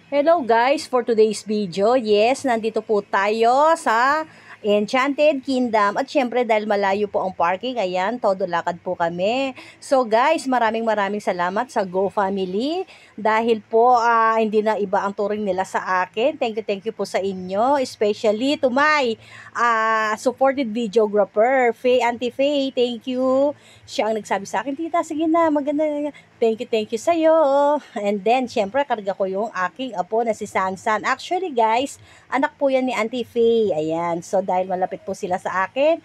Hello guys, for today's video, yes, nandito po tayo sa Enchanted Kingdom at syempre dahil malayo po ang parking, ayan, todo lakad po kami. So guys, maraming salamat sa Go Family dahil po hindi na iba ang turing nila sa akin. Thank you po sa inyo, especially to my supported videographer, Auntie Faye, thank you. Siya ang nagsabi sa akin, tita, sige na, maganda. Thank you sa'yo. And then, syempre, karga ko yung aking apo na si Sansan. Actually, guys, anak po yan ni Auntie Faye. Ayan. So, dahil malapit po sila sa akin,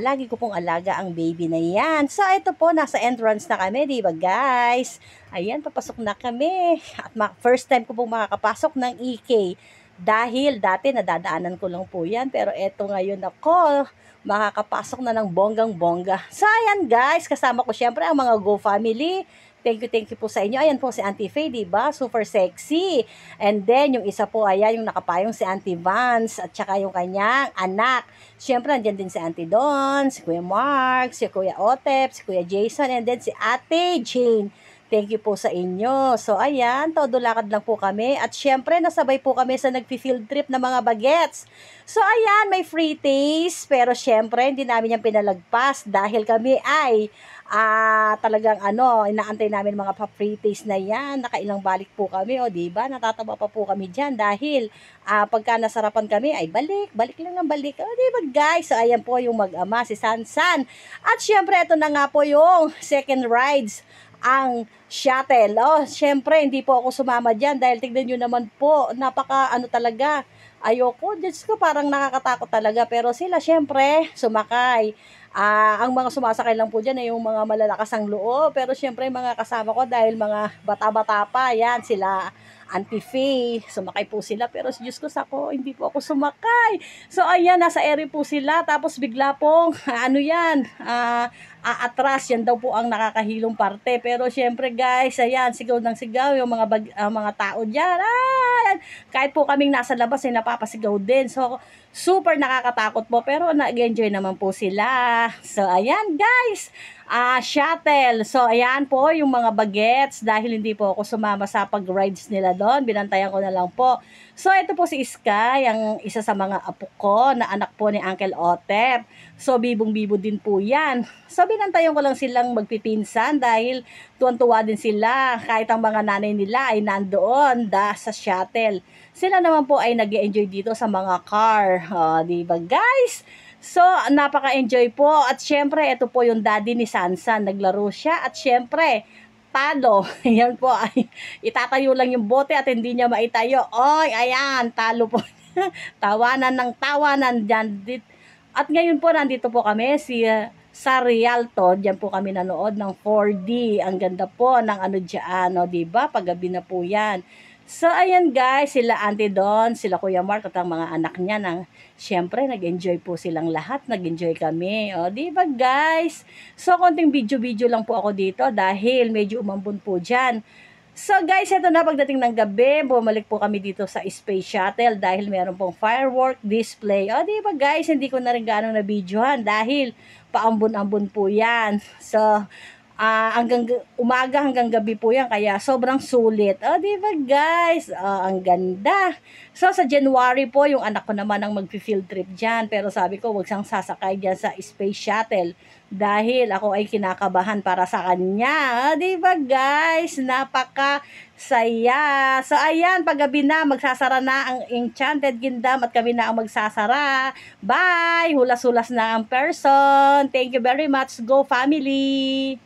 lagi ko pong alaga ang baby na yan. So, ito po, nasa entrance na kami, di ba, guys? Ayan, papasok na kami. At first time ko pong makakapasok ng EK. Dahil dati nadadaanan ko lang po yan. Pero eto ngayon ako, makakapasok na ng bonggang-bongga. So, ayan guys, kasama ko syempre ang mga Go Family. Thank you po sa inyo. Ayan po si Auntie Faye, diba? Super sexy. And then, yung isa po, ayan, yung nakapayong si Auntie Vance at saka yung kanyang anak. Siyempre, andyan din si Auntie Don, si Kuya Mark, si Kuya Otep, si Kuya Jason, and then si Ate Jane. Thank you po sa inyo. So, ayan, todo lakad lang po kami. At syempre, nasabay po kami sa nagfi-field trip na mga bagets. So, ayan, may free taste. Pero syempre, hindi namin yan pinalagpas dahil kami ay talagang inaantay namin mga pa-free taste na yan. Nakailang balik po kami, o diba? Natatawa pa po kami dyan dahil pagka nasarapan kami ay balik lang ng balik. O diba guys? So, ayan po yung mag-ama, si Sansan. At syempre, ito na nga po yung second rides, ang shuttle. Oh, syempre, hindi po ako sumama dyan dahil tignan nyo naman po, napaka talaga. Ayoko, Diyos ko, parang nakakatakot talaga. Pero sila, syempre, sumakay. Ang mga sumasakay lang po dyan ay yung mga malalakas ang loob. Pero syempre, mga kasama ko dahil mga bata-bata pa, yan, sila Auntie Faye, sumakay po sila. Pero Diyos ko, sako, hindi po ako sumakay. So, ayan, nasa ere po sila. Tapos bigla pong, atras, yan daw po ang nakakahilong parte. Pero syempre guys, ayan, sigaw ng sigaw yung mga tao dyan. Kahit po kaming nasa labas ay napapasigaw din. So, super nakakatakot po. Pero nag-enjoy naman po sila. So, ayan guys, shuttle. So, ayan po yung mga bagets. Dahil hindi po ako sumama sa pag-rides nila doon, binantayan ko na lang po. So, ito po si Sky, ang isa sa mga apo ko na anak po ni Uncle Otep. So, bibong-bibo din po yan. So, binantayan ko lang silang magpipinsan dahil tuwan-tuwa din sila. Kahit ang mga nanay nila ay nandoon sa shuttle. Sila naman po ay nag-enjoy dito sa mga car. Diba guys? So, napaka-enjoy po. At syempre, ito po yung daddy ni Sansan. Naglaro siya. At syempre, talo. Yan po ay itatayo lang yung bote at hindi niya maitayo. Oy, ayan, talo po. Tawanan ng tawanan dyan. At ngayon po, nandito po kami sa Rialto. Diyan po kami nanood ng 4D. Ang ganda po ng dyan, diba? Paggabi na po yan. So, ayan guys, sila Auntie Don, sila Kuya Mark at ang mga anak niya syempre, nag-enjoy po silang lahat, nag-enjoy kami. O, di ba guys? So, konting video-video lang po ako dito dahil medyo umambon po dyan. So guys, ito na pagdating ng gabi, bumalik po kami dito sa Space Shuttle dahil meron pong firework display. O, di ba guys, hindi ko na rin ganong na-videohan dahil paambon-ambon po yan. So, hanggang umaga hanggang gabi po yan kaya sobrang sulit. Di ba guys? Ang ganda. So sa January po yung anak ko naman ang magfi-field trip diyan, pero sabi ko wag siyang sasakay diyan sa Space Shuttle dahil ako ay kinakabahan para sa kanya. Di ba guys? Napaka saya. So ayan, paggabi na magsasara na ang Enchanted Kingdom at kami na ang magsasara. Bye. Hulas-hulas na ang person. Thank you very much, Go Family.